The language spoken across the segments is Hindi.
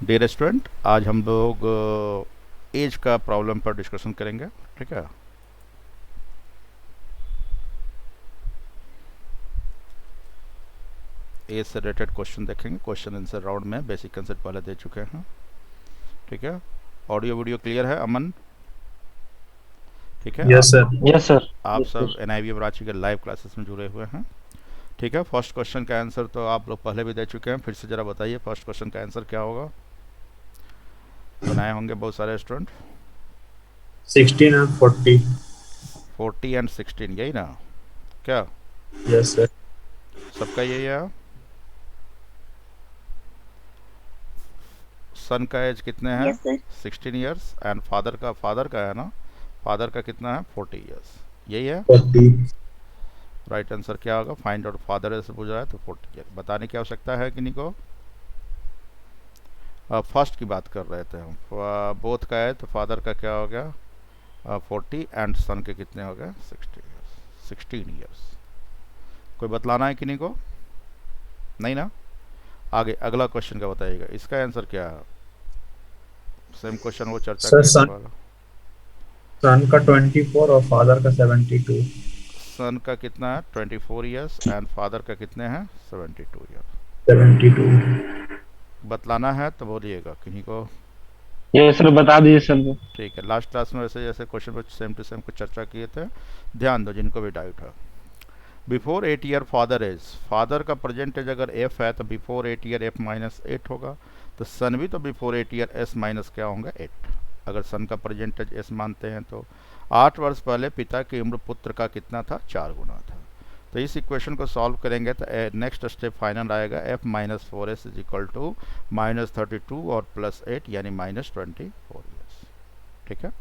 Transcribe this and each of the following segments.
डियर स्टूडेंट, आज हम लोग एज का प्रॉब्लम पर डिस्कशन करेंगे। ठीक है। एज से रिलेटेड क्वेश्चन देखेंगे। क्वेश्चन आंसर राउंड में बेसिक कंसेप्ट पहले दे चुके हैं। ठीक है। ऑडियो वीडियो क्लियर है अमन? ठीक है। Yes sir. Yes sir. आप यस सब सर। NIV ब्रांच के लाइव क्लासेस में जुड़े हुए हैं। ठीक है। फर्स्ट क्वेश्चन का आंसर तो आप लोग पहले भी दे चुके हैं, फिर से ज़रा बताइए फर्स्ट क्वेश्चन का आंसर क्या होगा। बनाए होंगे बहुत सारे स्टूडेंट। 16 और 40। 40 एंड 16, यही ना? क्या यस सर। सबका यही है? सन का एज कितने हैं? Yes sir. 16 years. And father का है ना, फादर का कितना है? 40 ईयर्स। यही है 40। Right answer. क्या होगा? फाइंड आउट फादर से पूछ रहा है तो 40 ईयर बताने की आवश्यकता है कि नहीं को? फर्स्ट की बात कर रहे थे हम। बोथ का है तो फादर का क्या हो गया? 40 एंड सन के कितने हो गए? 16 ईयर्स। 16 ईयर्स। कोई बतलाना है कि नहीं को? नहीं ना? आगे अगला क्वेश्चन का बताइएगा, इसका आंसर क्या है? सेम क्वेश्चन वो चर्चा सर किए थे पहले। सन का 24 और फादर का 72। सन का कितना है? 24 ईयर्स। एंड फादर का कितने हैं? 72 ईयर। 72। बतलाना है तो बोलिएगा किन्हीं को। यस सर, बता दीजिए सर को। ठीक है। लास्ट क्लास में वैसे जैसे क्वेश्चन पर सेम टू सेम कुछ चर्चा किए थे, ध्यान दो जिनको भी डाउट है। Before 8 year father age, father का प्रेजेंट एज अगर एफ है तो बिफोर 8 ईयर एफ माइनस 8 होगा। तो सन भी तो बिफोर 8 ईयर एस माइनस क्या होगा? 8। अगर सन का प्रेजेंट एज एस मानते हैं तो 8 वर्ष पहले पिता की उम्र पुत्र का कितना था? 4 गुना था। तो इस इक्वेशन को सॉल्व करेंगे तो नेक्स्ट स्टेप फाइनल आएगा F minus 4 S is equal to -32 और +8 यानी -24 ईयर्स। ठीक है।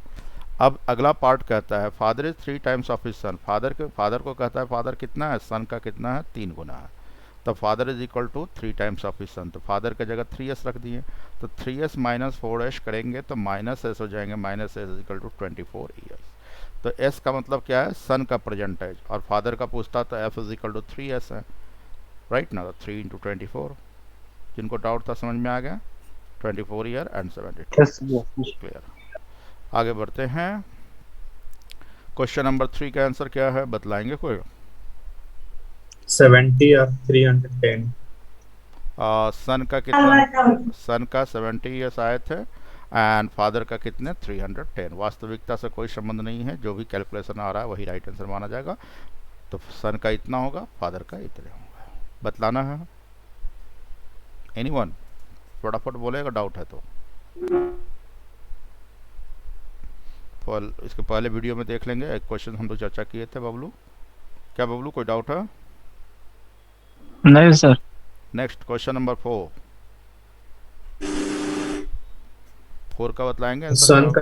अब अगला पार्ट कहता है father is 3 times of his sun. Father को कहता है फादर कितना है? सन का कितना है? 3 गुना है। तो father is equal to 3 times of his son. तो फादर की जगह 3s रख दिए। तो 3s माइनस 4s करेंगे तो -s हो जाएंगे। -s is equal to 24 years. तो s का मतलब क्या है? सन का प्रेजेंट एज। और फादर का पूछता तो f is equal to 3s है। राइट ना? तो 3 इंटू 24। जिनको डाउट था समझ में आ गया। 24 year and 72 yes years. Yes. Clear. आगे बढ़ते हैं। क्वेश्चन नंबर 3 का आंसर क्या है बतलाएंगे कोई? 70 और 310। सन का कितना? सन का 70 ईयर्स आए थे। एंड फादर का कितने? 310। वास्तविकता से कोई संबंध नहीं है, जो भी कैलकुलेशन आ रहा है वही राइट आंसर माना जाएगा। तो सन का इतना होगा, फादर का इतने होगा। बतलाना है एनीवन? फटाफट बोलेगा डाउट है तो। इसके पहले वीडियो में देख लेंगे, एक क्वेश्चन हम लोग चर्चा किए थे। बबलू, क्या बबलू कोई डाउट है? नहीं सर। Next question number 4। 4 का बतलाएंगे आंसर क्या सन का होगा?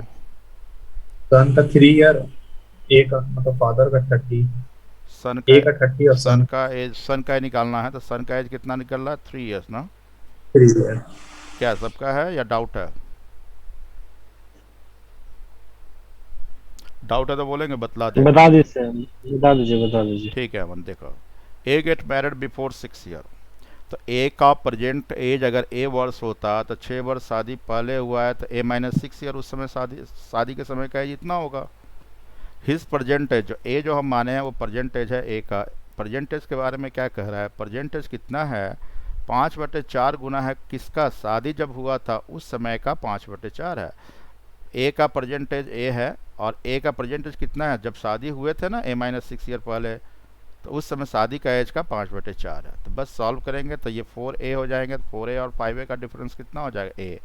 सन का 3 ईयर। ए का मतलब फादर का 30। सन का ए का 30 और सन सन का निकालना है तो सन का एज कितना निकल रहा है? 3 ईयर्स ना? 3 ईयर। क्या सबका है या डाउट है? डाउट है तो बोलेंगे, बतला देंगे। बता दीजिए सर। बता दीजिए, बता दीजिए। ठीक है अमन, देखो। ए गेट मैरिड बिफोर 6 ईयर। तो ए का प्रेजेंट एज अगर ए वर्ष होता तो 6 वर्ष शादी पहले हुआ है तो A-6 ईयर उस समय शादी शादी के समय का एज इतना होगा। हिज प्रेजेंट एज, जो ए जो हम माने हैं वो प्रेजेंट एज है ए का। प्रेजेंट एज के बारे में क्या कह रहा है? प्रेजेंट एज कितना है? 5/4 गुना है किसका? शादी जब हुआ था उस समय का 5/4 है। ए का परसेंटेज ए है और ए का परसेंटेज कितना है? जब शादी हुए थे ना A-6 ईयर पहले, तो उस समय शादी का एज का 5/4 है। तो बस सॉल्व करेंगे तो ये 4A हो जाएंगे। तो 4A और 5A का डिफरेंस कितना हो जाएगा? ए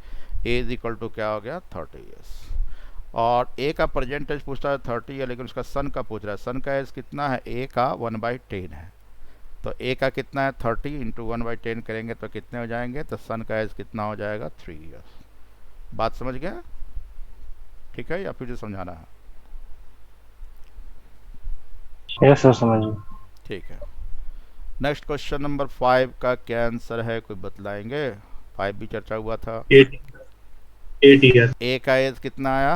इज इक्वल टू क्या हो गया? 30 ईयर्स। और ए का परसेंटेज पूछ रहा है 30 है, लेकिन उसका सन का पूछ रहा है। सन का एज कितना है? ए का 1/10 है। तो ए का कितना है? 30 इंटू 1/10 करेंगे तो कितने हो जाएंगे? तो सन का एज कितना हो जाएगा? 3 ईयर्स। बात समझ गया? ठीक है या फिर से समझाना है? यस सर, समझ गए। ठीक है। नेक्स्ट क्वेश्चन नंबर 5 का क्या आंसर है कोई बतलाएंगे? 5 भी चर्चा हुआ था। 8 ईयर। ए का एज कितना आया?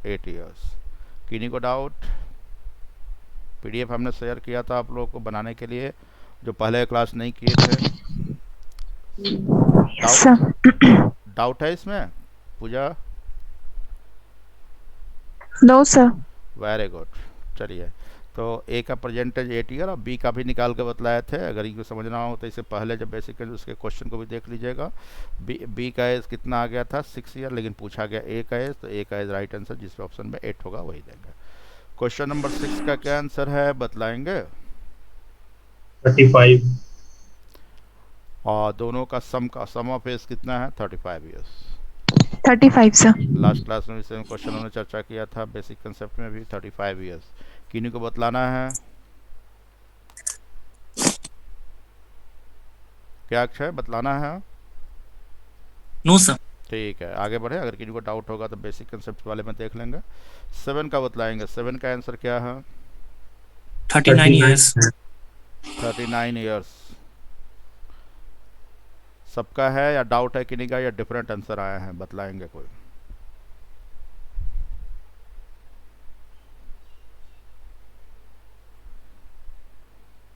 8 ईयर्स। किन्हीं को डाउट? पीडीएफ हमने शेयर किया था आप लोगों को बनाने के लिए, जो पहले क्लास नहीं किए थे। Yes doubt? सर। डाउट है इसमें Puja? No sir. Very good. चलिए, तो ए का परसेंटेज 8 ईयर और बी का भी निकाल के बतलाए थे। अगर इनको समझना हो तो इससे पहले जब बेसिक उसके क्वेश्चन को भी देख लीजिएगा। बी का एज कितना आ गया था? 6 ईयर, लेकिन पूछा गया ए का एज, तो ए का एज राइट आंसर जिस ऑप्शन में 8 होगा वही देंगे। क्वेश्चन नंबर 6 का क्या आंसर है बतलाएंगे? 35। और दोनों का सम ऑफ एज कितना है? 35 ईयर्स। 35 सर। लास्ट क्लास में सेम क्वेश्चन हमने चर्चा किया था, बेसिक कंसेप्ट में भी 35 ईयर्स। किन्हीं को बतलाना है? क्या अक्षय बतलाना है? No sir. ठीक है, आगे बढ़े। अगर किसी को डाउट होगा तो बेसिक कंसेप्ट वाले में देख लेंगे। 7 का बतलाएंगे। 7 का आंसर क्या है? 39 ईयर्स। 39 ईयर्स सबका है या डाउट है किन्हीं का, या डिफरेंट आंसर आया है? बतलाएंगे कोई?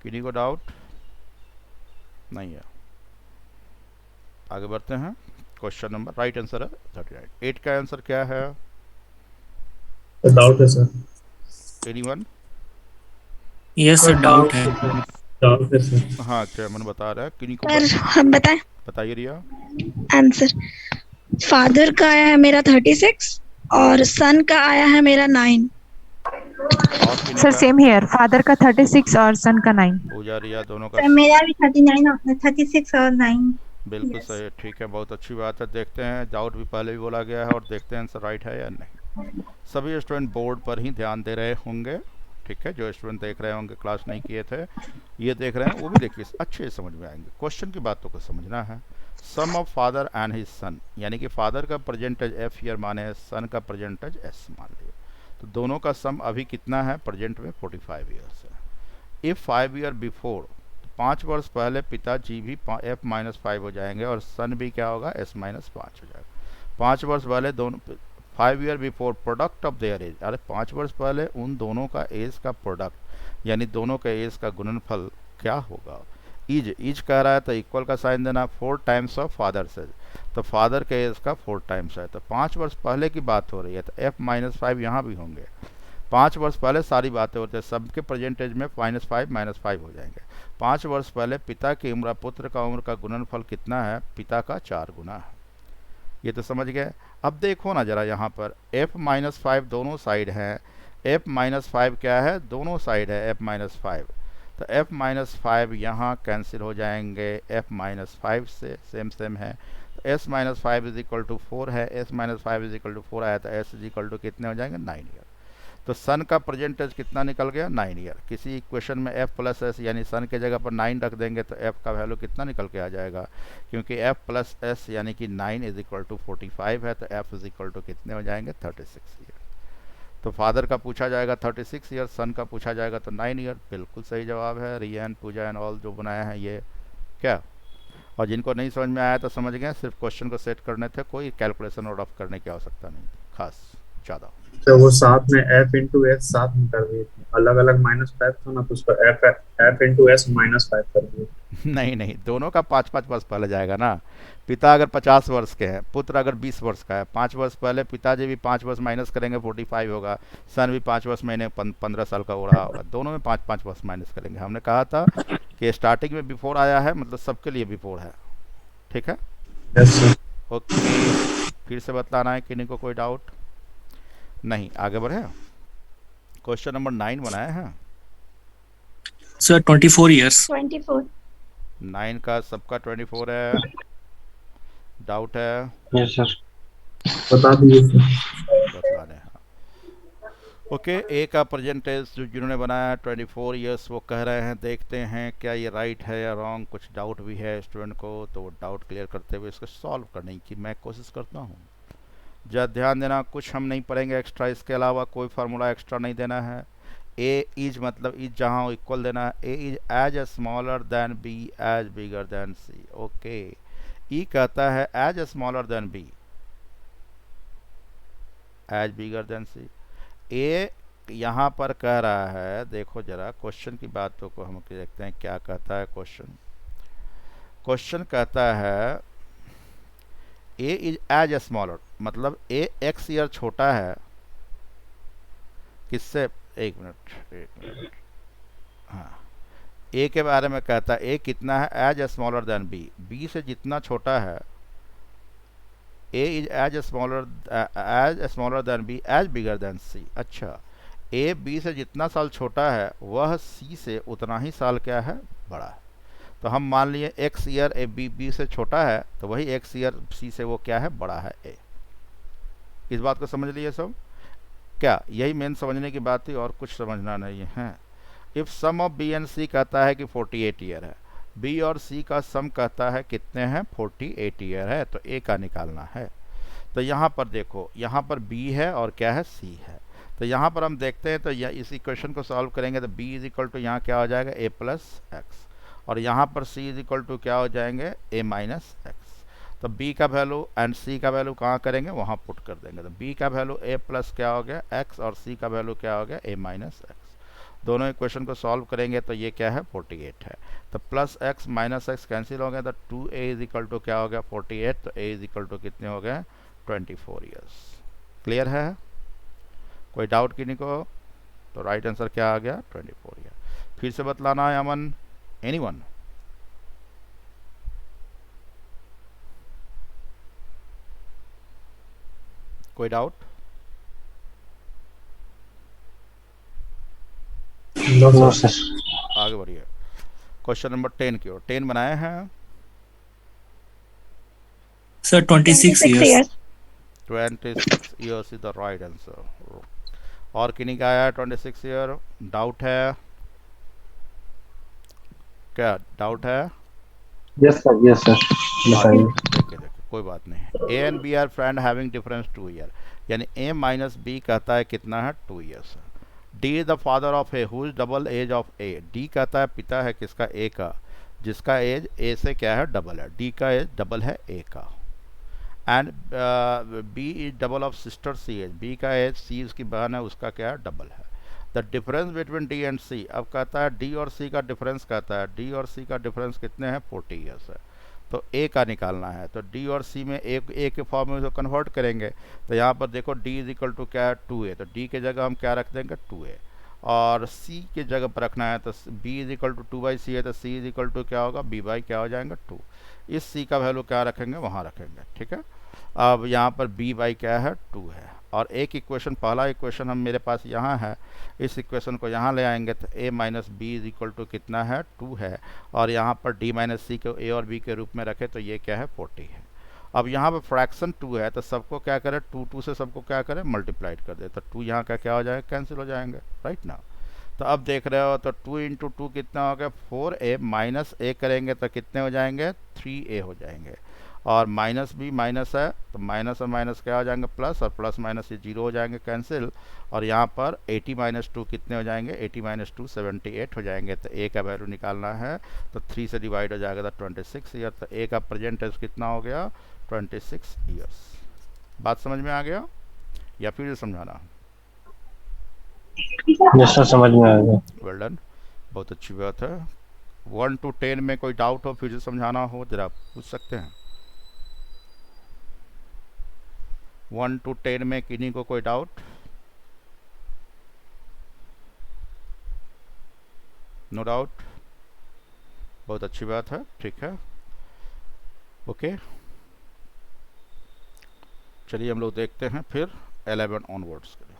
किन्हीं को डाउट नहीं है? आगे बढ़ते हैं। क्वेश्चन नंबर, राइट आंसर है 39। 8 का आंसर क्या है? डाउट है sir. Anyone? Yes sir, doubt है। डाउट है सर। हाँ, चेयरमैन बता रहा है। किन्हीं को सर हम बताएं बताइए रिया। आंसर। फादर का आया है मेरा 36 और सन का आया है मेरा 9। और किन्हीं सर का? सेम हियर, फादर का 36 और सन का 9। पूजा रिया दोनों का? सर मेरा भी 39 और 36 और 9। बिल्कुल Yes. सही, ठीक है, बहुत अच्छी बात है। देखते हैं, डाउट भी पहले भी बोला गया है, और देखते हैं आंसर राइट है या नहीं। सभी स्टूडेंट बोर्ड पर ही ध्यान दे रहे होंगे, ठीक है। जो स्टूडेंट देख रहे होंगे, क्लास नहीं किए थे, ये देख रहे हैं, वो भी देखिए, अच्छे समझ में आएंगे। क्वेश्चन की बातों को समझना है। Sum of father and his son, यानी कि फादर का परसेंटेज एफ ईयर माने, सन का परसेंटेज एस मान लिया। तो दोनों का सम अभी कितना है? प्रेजेंट में 45 ईयर्स है। इफ़ 5 ईयर बिफोर, 5 वर्ष पहले पिताजी भी F-5 हो जाएंगे, और सन भी क्या होगा? S-5 हो जाएगा। 5 वर्ष पहले दोनों, 5 year before product of their age, अरे 5 वर्ष पहले उन दोनों का एज का प्रोडक्ट, यानी दोनों का एज का गुणनफल क्या होगा? इज कह रहा है तो इक्वल का साइन देना। 4 टाइम्स ऑफ फादर्स एज, तो फादर के एज का 4 टाइम्स है, तो 5 वर्ष पहले की बात हो रही है, तो F-5 यहाँ भी होंगे। 5 वर्ष पहले सारी बातें होती है, सबके परसेंटेज में -5 हो जाएंगे। 5 वर्ष पहले पिता की उम्र पुत्र का उम्र का गुणनफल कितना है? पिता का 4 गुना है। ये तो समझ गए। अब देखो ना जरा, यहाँ पर F-5 दोनों साइड हैं। F-5 क्या है? दोनों साइड है F-5, तो F-5 यहाँ कैंसिल हो जाएंगे F-5 से, सेम है। तो S-5 इज इक्वल टू 4 है, S-5 इज इक्वल टू 4 आया, तो S इज इक्वल टू कितने हो जाएंगे? 9 ईयर। तो सन का परसेंटेज कितना निकल गया? 9 ईयर। किसी इक्वेशन में F प्लस एस, यानी सन के जगह पर 9 रख देंगे, तो F का वैल्यू कितना निकल के आ जाएगा? क्योंकि F प्लस एस यानी कि 9 इज इक्वल टू 45 है, तो F इज इक्वल टू कितने हो जाएंगे? 36 ईयर। तो फादर का पूछा जाएगा 36 ईयर, सन का पूछा जाएगा तो 9 ईयर। बिल्कुल सही जवाब है। रियान, पूजा एंड ऑल जो बनाया है ये क्या। और जिनको नहीं समझ में आया तो समझ गए, सिर्फ क्वेश्चन को सेट करने थे, कोई कैलकुलेशन और ऑफ करने की आवश्यकता नहीं खास ज़्यादा। तो वो साथ में F इंटू एस साथ में कर दिए थे, अलग अलग -5 था ना, तो उसको F इंटू एस -5 कर दिए। नहीं, दोनों का 5-5 वर्ष पहले जाएगा ना। पिता अगर 50 वर्ष के हैं, पुत्र अगर 20 वर्ष का है, 5 वर्ष पहले पिताजी भी 5 वर्ष माइनस करेंगे, 45 होगा। सन भी 5 वर्ष महीने 15 साल का हो रहा होगा। दोनों में 5-5 वर्ष माइनस करेंगे। हमने कहा था कि स्टार्टिंग में बिफोर आया है, मतलब सबके लिए बिफोर है, ठीक है। Yes sir. ओके, फिर से बतलाना है किन्हीं को कोई डाउट नहीं? आगे बढ़े। क्वेश्चन नंबर 9 बनाया है सर 24 ईयर्स। 24। 9 का सबका 24 है। डाउट है? Yes sir. बता दीजिए सर। बता दें। हाँ, ओके। ए का परसेंटेज जो जिन्होंने बनाया है 24 ईयर्स, वो कह रहे हैं, देखते हैं क्या ये राइट है या रॉन्ग। कुछ डाउट भी है स्टूडेंट को, तो वो डाउट क्लियर करते हुए इसको सॉल्व करने की मैं कोशिश करता हूँ। जरा ध्यान देना, कुछ हम नहीं पढ़ेंगे एक्स्ट्रा, इसके अलावा कोई फार्मूला एक्स्ट्रा नहीं देना है। ए इज मतलब इज जहाँ इक्वल देना है। A is age smaller than B age bigger than C. Okay, E कहता है age smaller than B age bigger than C. A यहाँ पर कह रहा है, देखो जरा क्वेश्चन की बातों को हम देखते हैं क्या कहता है क्वेश्चन। क्वेश्चन कहता है ए इज एज स्मॉलर, मतलब ए एक्स ईयर छोटा है किससे, एक मिनट, हाँ, ए के बारे में कहता है ए कितना है, age smaller than B, B से जितना छोटा है, A is age smaller than B age bigger than C. अच्छा, ए बी से जितना साल छोटा है वह सी से उतना ही साल क्या है, बड़ा है। तो हम मान लिए एक्स ईयर ए बी से छोटा है, तो वही एक्स ईयर सी से वो क्या है, बड़ा है ए। इस बात को समझ लिए सब, क्या यही मेन समझने की बात थी और कुछ समझना नहीं है। If sum of B and C कहता है कि 48 ईयर है, बी और सी का सम कहता है कितने हैं, 48 ईयर है, तो ए का निकालना है। तो यहाँ पर देखो, यहाँ पर बी है और क्या है, सी है। तो यहाँ पर हम देखते हैं, तो इस इक्वेशन को सॉल्व करेंगे तो बी इज इक्वल टू यहाँ क्या हो जाएगा, ए प्लस एक्स, और यहाँ पर सी इज इक्वल टू क्या हो जाएंगे, ए माइनस एक्स। तो बी का वैल्यू एंड सी का वैल्यू कहाँ करेंगे, वहाँ पुट कर देंगे। तो बी का वैल्यू ए प्लस क्या हो गया, एक्स, और सी का वैल्यू क्या हो गया, ए माइनस एक्स। दोनों इक्वेशन को सॉल्व करेंगे तो ये क्या है, 48 है। तो plus x minus x cancel हो गया, तो 2a इज इक्वल टू क्या हो गया, 48, तो a इज इक्वल टू कितने हो गए, 24 ईयर्स। क्लियर है, कोई डाउट किन्हीं को? तो राइट आंसर क्या आ गया, 24 ईयर। फिर से बतलाना है अमन, एनीवन? कोई doubt? No no sir. Sir. आगे बढ़िए, क्वेश्चन नंबर 10 की ओर। 10 बनाए हैं, Sir, 26 years. 26 years is the right answer. और किन्हीं का आया 26 ईयर? डाउट है क्या, डाउट है? यस सर, यस सर, बताइए। देखिए कोई बात नहीं। A and B are friend having difference 2 year, यानी ए माइनस बी कहता है कितना है, 2 years. D is the father of A who is double age of A, D कहता है पिता है किसका, ए का, जिसका एज ए से क्या है, डबल है। डी का एज डबल है ए का। And B is double of sister C age, B का एज सी उसकी बहन है उसका क्या है, डबल है। The difference between D and C, अब कहता है डी और सी का डिफरेंस, कहता है डी और सी का डिफरेंस कितने हैं, 40 ईयर्स है। तो ए का निकालना है, तो डी और सी में ए के फॉर्म में उसको कन्वर्ट करेंगे। तो यहाँ पर देखो डी इज इक्वल टू क्या है, 2a, तो डी के जगह हम क्या रख देंगे, 2a, और सी के जगह पर रखना है तो b is equal to 2/c है, तो c इज इक्वल टू क्या होगा, b बाई क्या हो जाएगा, 2। इस c का वैल्यू क्या रखेंगे, वहाँ रखेंगे, ठीक है। अब यहाँ पर b बाई क्या है, 2 है। और एक इक्वेशन, पहला इक्वेशन हम मेरे पास यहाँ है, इस इक्वेशन को यहाँ ले आएंगे तो a minus B is equal to कितना है, 2 है। और यहाँ पर d माइनस सी को a और b के रूप में रखे तो ये क्या है, 40 है। अब यहाँ पर फ्रैक्शन 2 है, तो सबको क्या करें, 2 से सबको क्या करें, मल्टीप्लाइड कर दे, तो 2 यहाँ का क्या हो जाएगा, कैंसिल हो जाएंगे, राइट ना। तो अब देख रहे हो, तो 2 इंटू 2 कितना हो गया, 4a, माइनस a करेंगे तो कितने हो जाएंगे, 3a हो जाएंगे। और माइनस भी माइनस है, तो माइनस और माइनस क्या हो जाएंगे, प्लस, और प्लस माइनस ये 0 हो जाएंगे, कैंसिल। और यहाँ पर 80 माइनस 2 कितने हो जाएंगे, 80 माइनस 2 78 हो जाएंगे। तो a का वैल्यू निकालना है, तो 3 से डिवाइड हो जाएगा, तो 26 ईयर। तो a का प्रेजेंट एज कितना हो गया, 26 ईयर्स। बात समझ में आ गया या फिर समझाना? यस सर, समझ में आ गया। वेल डन, बहुत अच्छी बात है। 1 to 10 में कोई डाउट हो, फिर से समझाना हो, जरा पूछ सकते हैं। 1 to 10 में किन्हीं को कोई डाउट? नो डाउट, बहुत अच्छी बात है, ठीक है, ओके। चलिए हम लोग देखते हैं फिर 11 ऑनवर्ड्स के लिए।